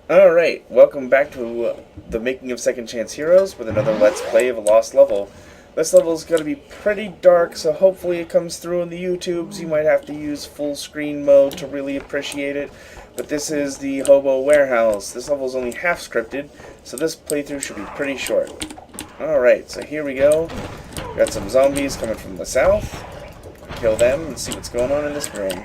Alright, welcome back to the Making of Second Chance Heroes with another Let's Play of a Lost Level. This level is going to be pretty dark, so hopefully it comes through in the YouTubes. You might have to use full screen mode to really appreciate it. But this is the Hobo warehouse. This level is only half scripted, so this playthrough should be pretty short. Alright, so here we go. Got some zombies coming from the south. Kill them and see what's going on in this room.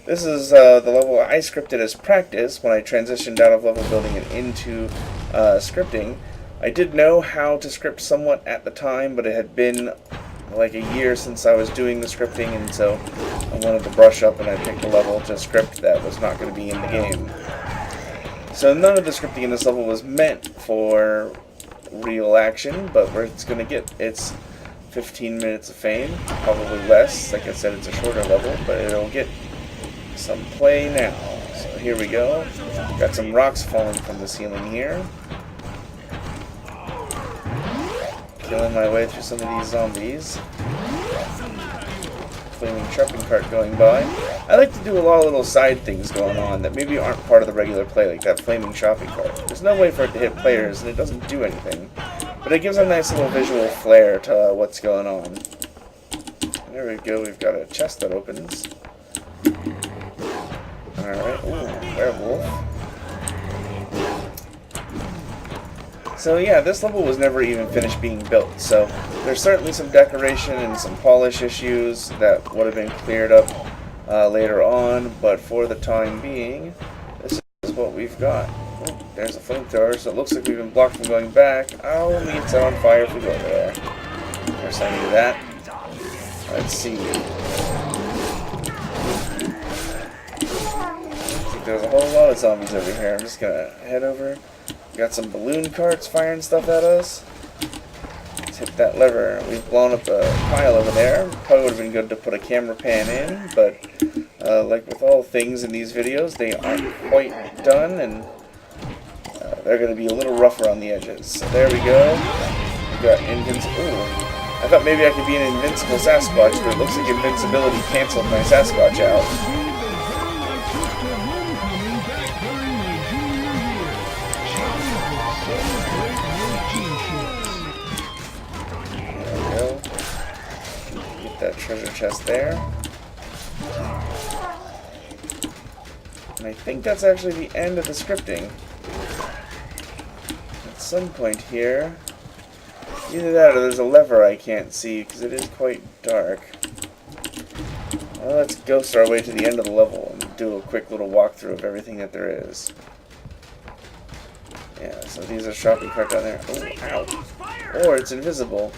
This is the level I scripted as practice when I transitioned out of level building and into scripting. I did know how to script somewhat at the time, but it had been like a year since I was doing the scripting, and so I wanted to brush up, and I picked a level to script that was not going to be in the game. So none of the scripting in this level was meant for real action, but where it's going to get its 15 minutes of fame, probably less. Like I said, it's a shorter level, but it'll get some play now. So here we go. Got some rocks falling from the ceiling here. Killing my way through some of these zombies. Flaming shopping cart going by. I like to do a lot of little side things going on that maybe aren't part of the regular play, like that flaming shopping cart. There's no way for it to hit players, and it doesn't do anything. But it gives a nice little visual flair to what's going on. There we go. We've got a chest that opens. Alright, ooh, werewolf. So yeah, this level was never even finished being built, so there's certainly some decoration and some polish issues that would have been cleared up later on, but for the time being, this is what we've got. Ooh, there's a flamethrower, so it looks like we've been blocked from going back. Oh, we need set on fire if we go there. We're signing to that. Let's see. There's a whole lot of zombies over here. I'm just gonna head over. Got some balloon carts firing stuff at us. Let's hit that lever. We've blown up a pile over there. Probably would have been good to put a camera pan in, but like with all things in these videos, they aren't quite done, and they're going to be a little rougher on the edges. So there we go. We've got invincible. Ooh. I thought maybe I could be an invincible Sasquatch, but it looks like invincibility canceled my Sasquatch out. That treasure chest there. And I think that's actually the end of the scripting. At some point here, either that or there's a lever I can't see because it is quite dark. Well, let's ghost our way to the end of the level and do a quick little walkthrough of everything that there is. Yeah, so these are shopping cart down there. Oh, ow. Or it's invisible.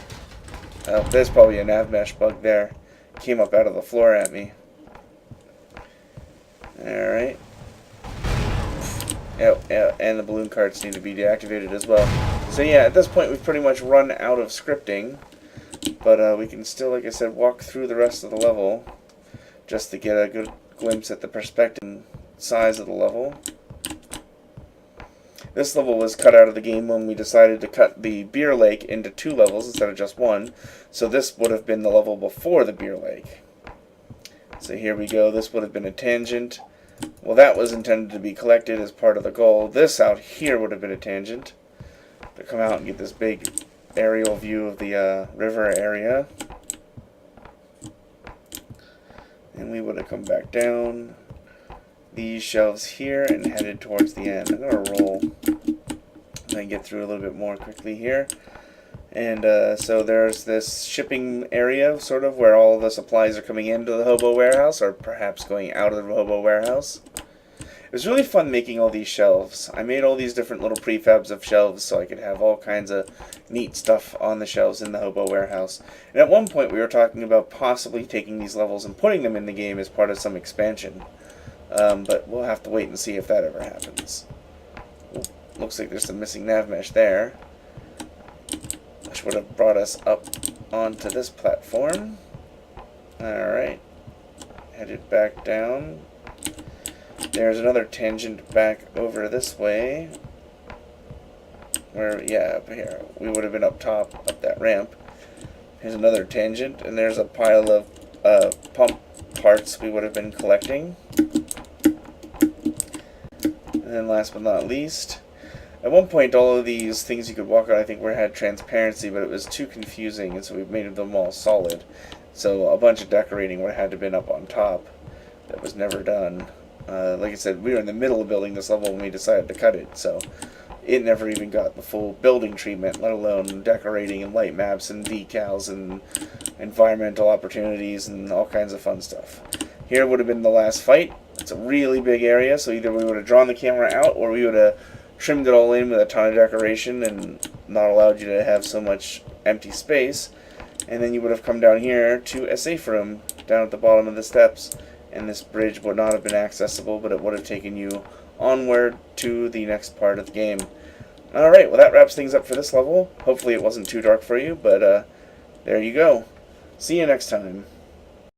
Oh, there's probably a nav mesh bug there. Came up out of the floor at me. Alright. Yep, and the balloon carts need to be deactivated as well. So yeah, at this point we've pretty much run out of scripting. But we can still, like I said, walk through the rest of the level. Just to get a good glimpse at the perspective and size of the level. This level was cut out of the game when we decided to cut the beer lake into 2 levels instead of just 1. So this would have been the level before the beer lake. So here we go. This would have been a tangent. Well, that was intended to be collected as part of the goal. This out here would have been a tangent. To come out and get this big aerial view of the river area. And we would have come back down these shelves here and headed towards the end. I'm going to roll and then get through a little bit more quickly here. And so there's this shipping area, sort of, where all the supplies are coming into the Hobo warehouse, or perhaps going out of the Hobo warehouse. It was really fun making all these shelves. I made all these different little prefabs of shelves so I could have all kinds of neat stuff on the shelves in the Hobo warehouse. And at one point we were talking about possibly taking these levels and putting them in the game as part of some expansion. But we'll have to wait and see if that ever happens. Ooh, looks like there's some missing nav mesh there, which would have brought us up onto this platform. Alright. Headed back down. There's another tangent back over this way. Where, yeah, up here. We would have been up top, up that ramp. Here's another tangent, and there's a pile of pump parts we would have been collecting. then last but not least, at one point all of these things you could walk on I think had transparency, but it was too confusing, and so we made them all solid. So a bunch of decorating would have had to been up on top. That was never done. Like I said, we were in the middle of building this level when we decided to cut it, so it never even got the full building treatment, let alone decorating and light maps and decals and environmental opportunities and all kinds of fun stuff. Here would have been the last fight. It's a really big area, so either we would have drawn the camera out or we would have trimmed it all in with a ton of decoration and not allowed you to have so much empty space. And then you would have come down here to a safe room down at the bottom of the steps, and this bridge would not have been accessible, but it would have taken you onward to the next part of the game. Alright, well that wraps things up for this level. Hopefully it wasn't too dark for you, but there you go. See you next time.